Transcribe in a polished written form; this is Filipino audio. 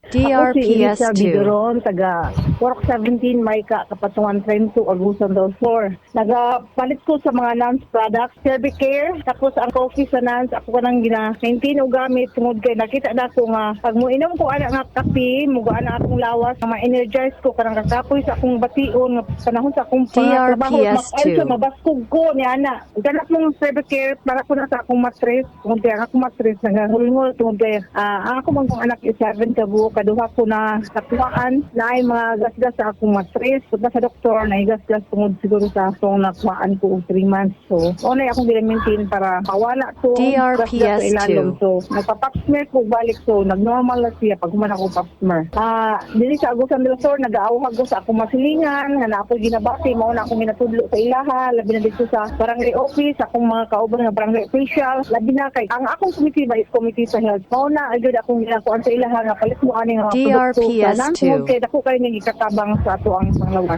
Ako si Elisa DRPS2. Bidoron, taga Work 17, Maika, Kapatungan Train 2, Agusan del Sur. Nagapalit ko sa mga NANS products, Servicare, tapos ang coffee sa NANS, ako ka nang gina-maintain o gamit, tungod kay nakita na ko nga, pag mo inom ko anak nga kape, muga na akong lawas, ma-energize ko, karang kakapoy sa akong bation, nga panahon sa akong trabaho, DRPS2. mabaskog ko, ni Ana. Ganap mong Servicare, para ko na sa akong mattress, tungod kay ang akong mattress, nagahulngol, tungod kay, ang ako mang anak is 7 kabuo, kaduha ko na kakuhaan na ay mga gasgas sa akong mattress. Punta sa doktor na gasgas tungod siguro sa akong nakuhaan ko og 3 months. So, una akong gina-maintain para mawala to gasgas sa ilalom. DRPS2. So, nagpa-pap smear ko balik. So, nag-normal na siya pag human ako pap smear. Dili sa Agusan del Sur, nag-aawhag ko sa akong masilingan, nga na ako'y ginabati, mauna akong ginatudlo sa ilaha, labi na dito sa barangay office, akong mga kauban nga barangay official, labi na kay, ang akong committee ba is committee sa health. Mauna, agad akong ginakuan sa ilaha nga palit mo ani nga produkto. DRPS2. Kay dako kay ning ikatabang sa ato ang panglawas.